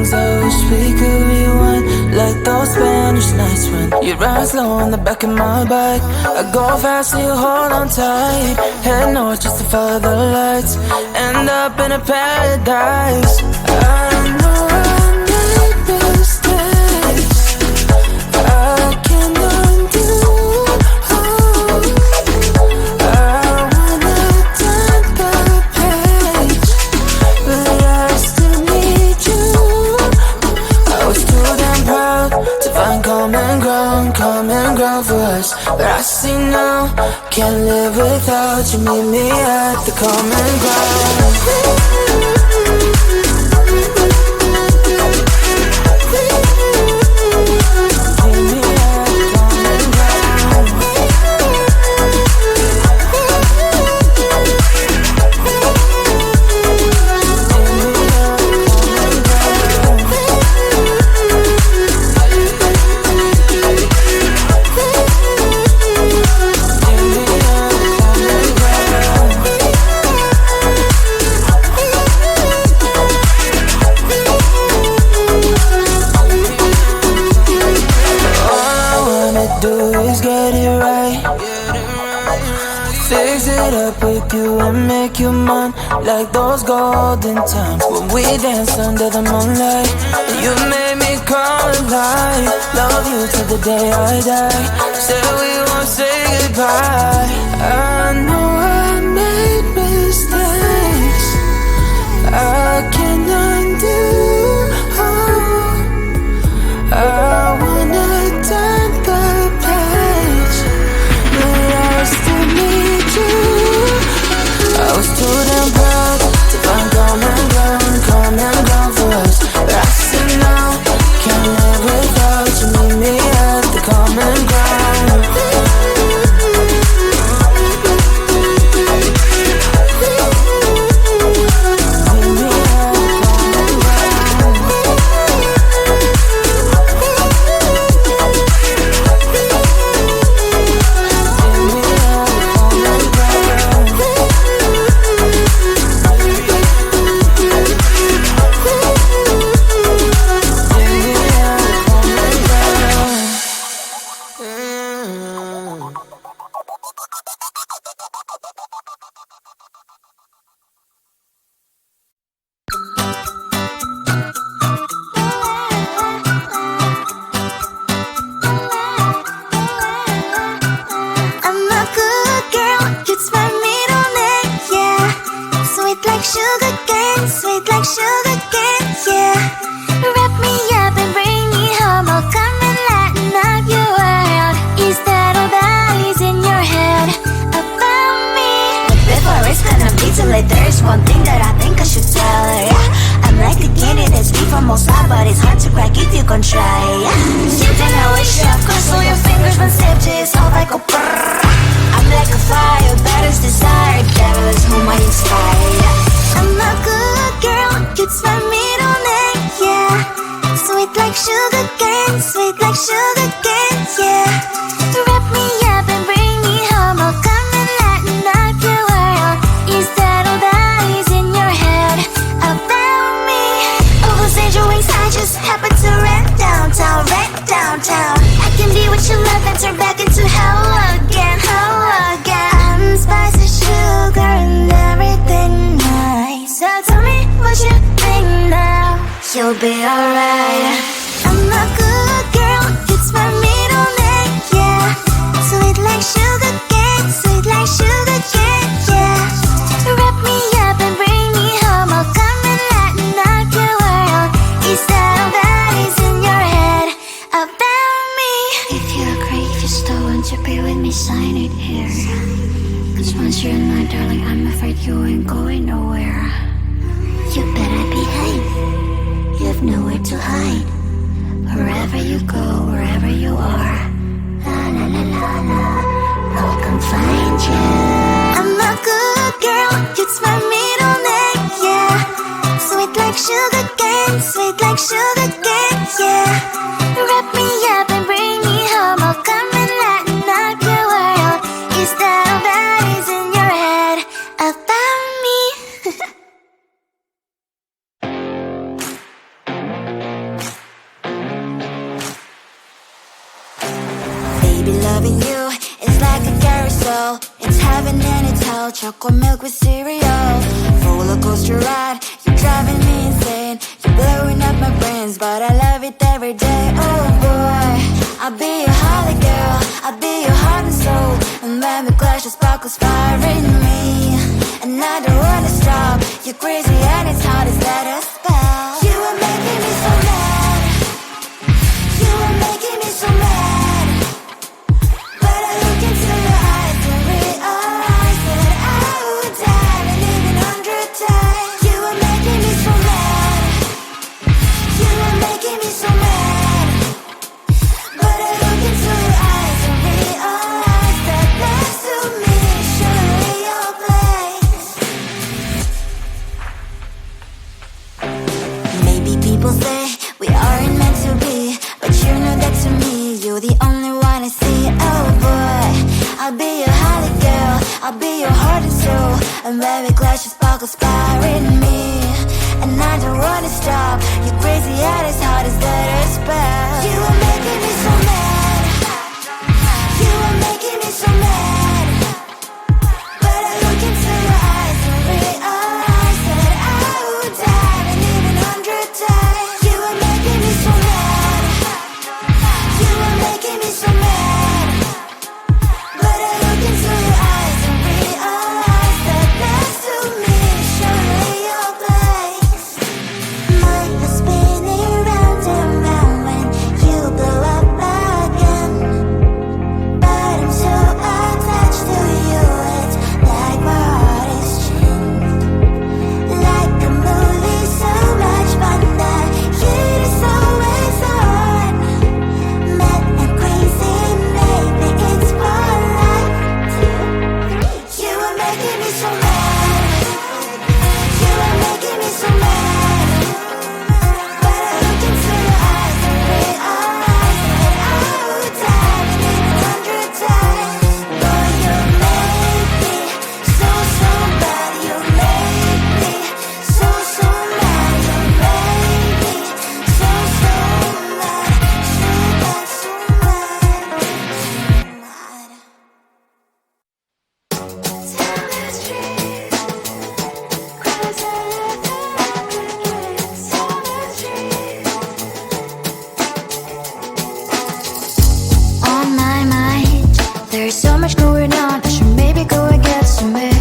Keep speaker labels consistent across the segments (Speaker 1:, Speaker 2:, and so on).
Speaker 1: things I wish we could rewind, like those Spanish nights when you ride slow on the back of my bike. I go fast so you hold on tight. Head north just to follow the lights, end up in a paradise. I know I made mistakes I can undo. Common ground for us, but I see now, can't live without you. Meet me at the common ground. Make you mine, like those golden times when we danced under the moonlight. You made me come alive. Love you till the day I die. Said we won't say goodbye. I know I made mistakes I can undo. I wanna turn the page, but I still need you. I was too damn proud to find common ground for us, but I see now, can't live without you. Meet me at the common ground.
Speaker 2: You'll be alright. I'm a good girl, it's my middle name, yeah. Sweet like sugar cane, sweet like sugar cane, yeah. Wrap me up and bring me home, I'll come and lighten up your world. Is that all that is in your head about me? If you agree, if you still want to be with me, sign it here. Cause once you're in my darling, I'm afraid you ain't going nowhere. You better behave, you've nowhere to hide. Wherever you go, wherever you are, la la la la la, I'll come find you. I'm a good girl, it's my middle name, yeah. Sweet like sugar cane, sweet like sugar cane, yeah. Wrap me up and bring me home, I'll come and lighten up your world. Is that all that is in your head about me? soul. It's heaven and it's hell, chocolate milk with cereal. Roller coaster ride, you're driving me insane. You're blowing up my brains, but I love it every day. Oh boy, I'll be your holly girl, I'll be your heart and soul. And when we clash, the sparkles fire in me. And I don't wanna stop, you're crazy and it's hard as let us spell. You are making me so mad, you are making me so mad. But I look into your eyes and realize that I would die and even 100 times. You are making me so mad, you are making me so mad. But I look into your eyes and realize that next to me is surely your place. Maybe people say we aren't meant to be, but you know that to me you're the only one I see. Oh boy, I'll be your holly girl, I'll be your heart and soul. And when we clash, the sparkles fire in me. And I don't wanna stop, you're crazy and as hard as let her spell. You are making me so mad, you are making me so mad. But I look into your eyes and realize that I would die and even 100 times. You are making me so mad, you are making me so mad. But I look into your eyes and realize that next to me is surely your place. Mind was spinning round and round when you blow up again. But I'm so attached to you, it's like my heart is chained. Like a movie, so much fun that heat is always on. Mad and crazy, maybe it's for life. You are making me so mad, you are making me so mad. But I look into your eyes and realize that I would die and even 100 times. Boy, you make me so, so bad. You make me so, so mad. You make me so, so mad. So bad, so mad, so mad. Tell the street, cries all over again. Tell the street. On my mind, there's so much going on. I should maybe go and get some air.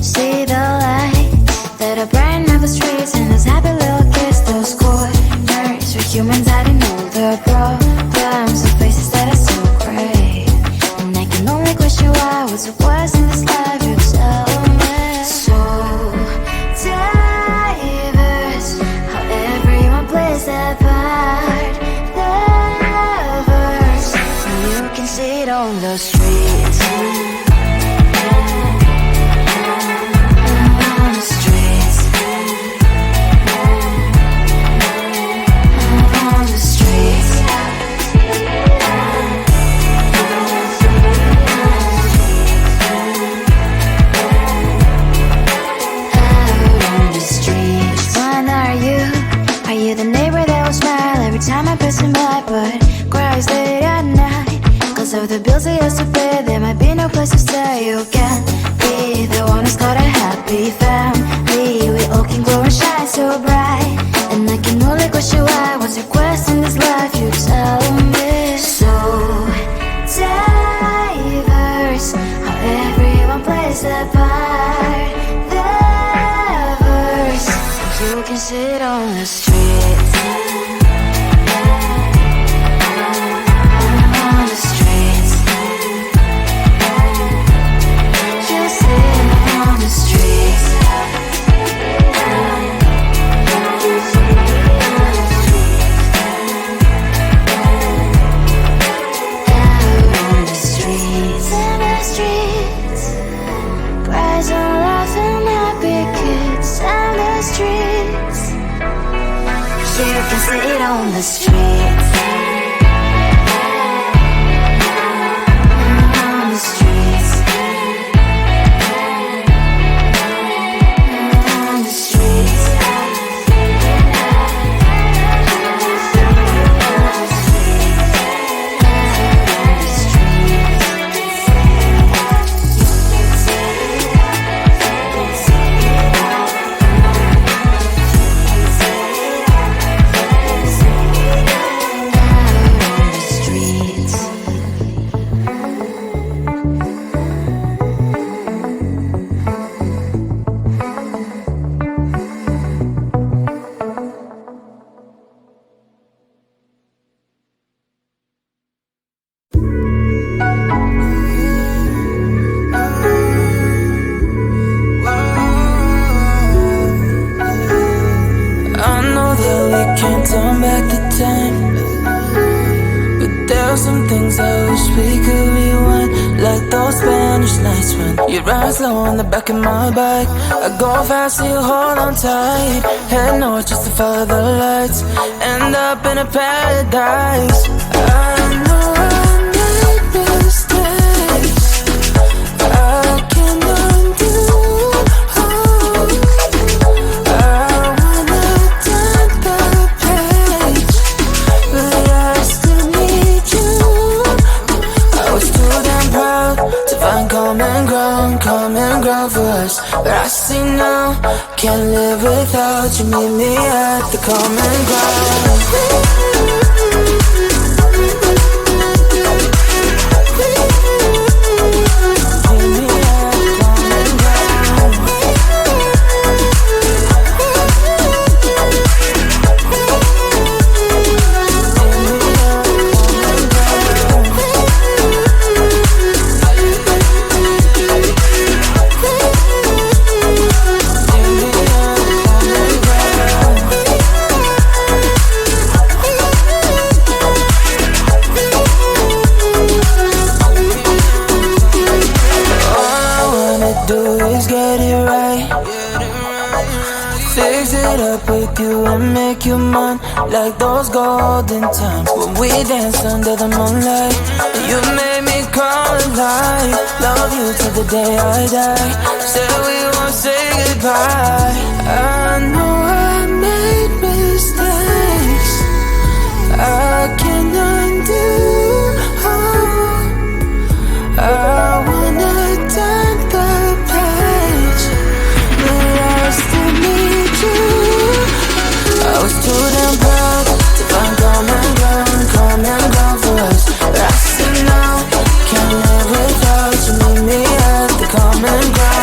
Speaker 2: See the lights that are brighten up the streets, and those happy little kids, those corners where humans hiding all the problems, the places that are so great. And I can only question why, what's the worst in this life, you tell me. So diverse, how everyone plays their part. Lovers, and you can see it on the streets. On the streets. On the streets. Out on the streets. When are you? Are you the neighbor that will smile every time I pass him by, but cries late at night? Cause of the bills he has to pay, there might be no place to stay. You can't be the one who's got a happy family. We all can glow and shine so bright. And I can only question why, what's your quest in this life, you tell me. So diverse, how everyone plays their part. Lovers, you can sit on the streets. On the streets. You sit on the streets. Out on the streets. In the streets. Cries and laughing happy kids. In the streets. You can sit on the streets. On the streets. On the streets.
Speaker 1: Spanish nights when you ride slow on the back of my bike. I go fast so you hold on tight. Head north just to follow the lights. End up in a paradise. I know I made mistakes. I can undo. Common ground for us, but I see now, can't live without you. Meet me at the common ground. Make you mine like those golden times when we danced under the moonlight. You made me come alive. Love you till the day I die. Said we won't say goodbye. I know I made mistakes. I can undo. I wanna turn the page, but I still need you. I was too damn proud to find common ground for us. But I see now, can't live without you. Meet me at the common ground.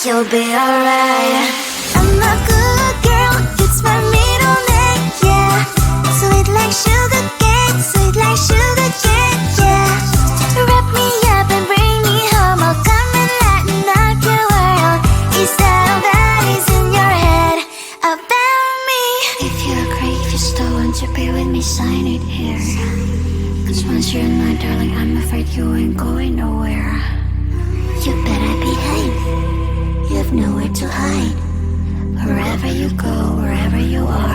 Speaker 2: You'll be alright. I'm a good girl, it's my middle name, yeah. Sweet like sugar cane, sweet like sugar cane, yeah. Wrap me up and bring me home, I'll come and lighten up your world. Is that all that is in your head about me? If you agree, if you still want to be with me, sign it here. Cause once you're mine, darling, I'm afraid you ain't going nowhere. You better behave. You have nowhere to hide. Wherever you go, wherever you are,